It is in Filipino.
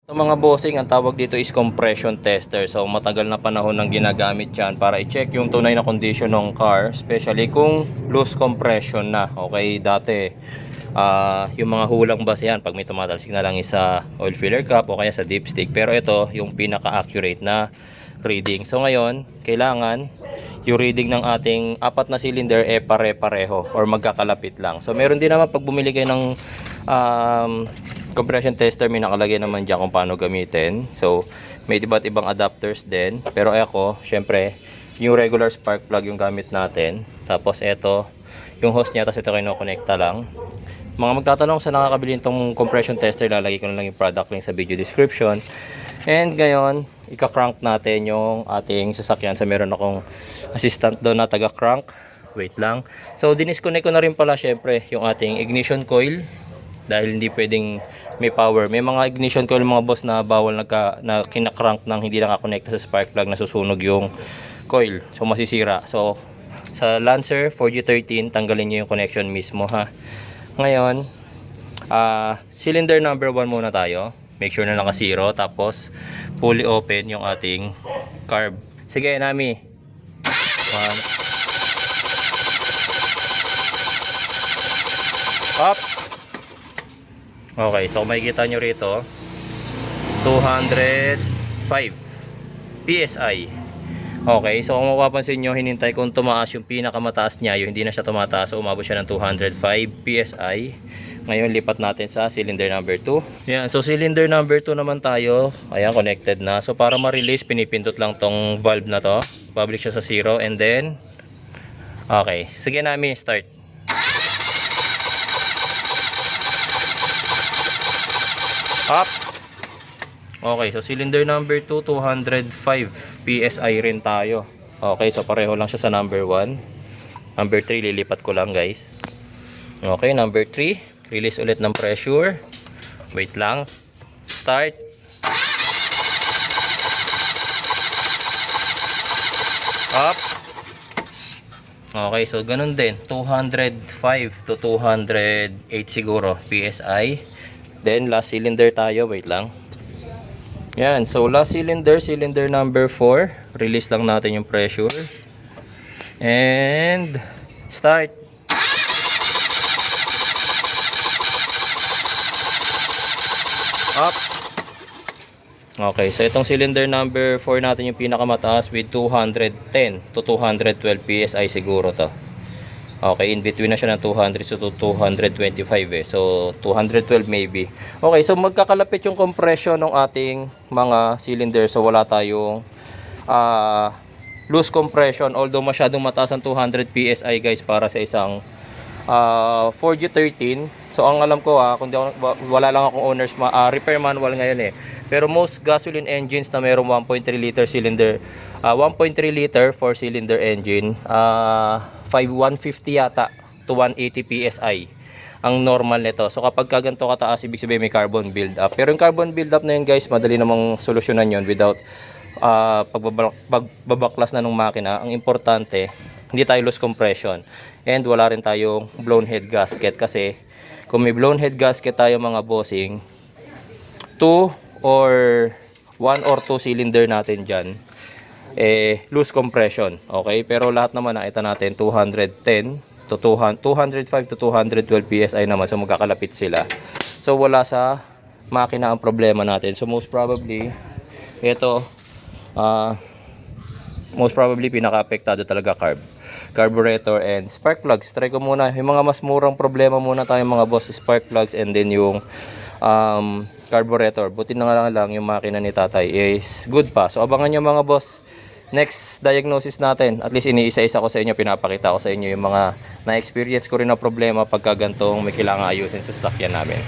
Sa mga bossing, ang tawag dito is compression tester. So matagal na panahon nang ginagamit yan para i-check yung tunay na condition ng car, especially kung loose compression na. Okay, dati yung mga hulang bus yan, pag may tumatalsik na lang isa oil filler cap o kaya sa dipstick. Pero ito yung pinaka-accurate na reading. So ngayon, kailangan yung reading ng ating apat na cylinder pare-pareho or magkakalapit lang. So meron din naman pag bumili kayo ng compression tester, may nakalagay naman dyan kung paano gamitin. So may iba't ibang adapters din, pero ako syempre yung regular spark plug yung gamit natin. Tapos ito yung hose nya, tapos ito kino-connecta lang. Mga magtatanong sa nakakabili itong compression tester, lalagay ko na lang yung product link sa video description. And ngayon ika-crank natin yung ating sasakyan. So meron akong assistant doon na taga-crank. Wait lang. So dinisconnect ko na rin pala syempre yung ating ignition coil, dahil hindi pwedeng may power. May mga ignition coil mga boss na bawal na kinakrank nang hindi nakakonekta sa spark plug, nasusunog yung coil. So masisira. So sa Lancer 4G13, tanggalin nyo yung connection mismo ha. Ngayon, cylinder number 1 muna tayo. Make sure na naka 0. Tapos fully open yung ating carb. Sige Nami. 1. Up. Okay, so makikita nyo rito 205 PSI. Okay, so kung mapapansin nyo, hinintay kong tumaas yung pinakamataas niya, yung hindi na siya tumataas, so umabot siya ng 205 PSI. Ngayon lipat natin sa cylinder number 2. Yan, so cylinder number 2 naman tayo. Ayan, connected na. So para ma-release, pinipindot lang tong valve na to. Public siya sa 0 and then okay, sige namin start. Up. Okay, so cylinder number 2, 205 PSI rin tayo. Okay, so pareho lang siya sa number 1. Number 3, lilipat ko lang guys. Okay, number 3, release ulit ng pressure. Wait lang. Start. Up. Okay, so ganun din. 205 to 208 siguro PSI. Then last cylinder tayo, wait lang. Yan, so last cylinder, cylinder number 4. Release lang natin yung pressure. And start. Up. Okay, so itong cylinder number 4 natin yung pinakamataas with 210 to 212 PSI siguro to. Okay, in between na siya ng 200 to 225 eh. So 212 maybe. Okay, so magkakalapit yung compression ng ating mga cylinder. So wala tayong loose compression, although masyadong mataas ang 200 PSI guys para sa isang 4G13. So ang alam ko kung wala lang akong owner's repair manual ngayon eh. Pero most gasoline engines na mayroong 1.3 liter cylinder, 1.3 liter 4 cylinder engine, 150 yata to 180 PSI ang normal nito. So kapag ganito kataas, ibig sabihin may carbon build up. Pero yung carbon build up na yun guys, madali namang solusyonan yun without pagbabaklas na ng makina. Ang importante, hindi tayo loose compression and wala rin tayong blown head gasket, kasi kung may blown head gasket tayo mga bossing, 1 or 2 cylinder natin dyan loose compression. Okay, pero lahat naman nakita natin 210 to 205 to 212 PSI naman, so magkakalapit sila. So wala sa makina ang problema natin. So most probably ito most probably pinaka-apektado talaga carburetor and spark plugs. Try ko muna yung mga mas murang problema muna tayo mga boss, spark plugs and then yung carburetor. Buti na nga lang yung makina ni tatay is good pa. So abangan nyo mga boss, next diagnosis natin. At least iniisa-isa ko sa inyo, pinapakita ko sa inyo yung mga na-experience ko rin na problema pagka gantong may kailangan ayusin sa sasakyan namin.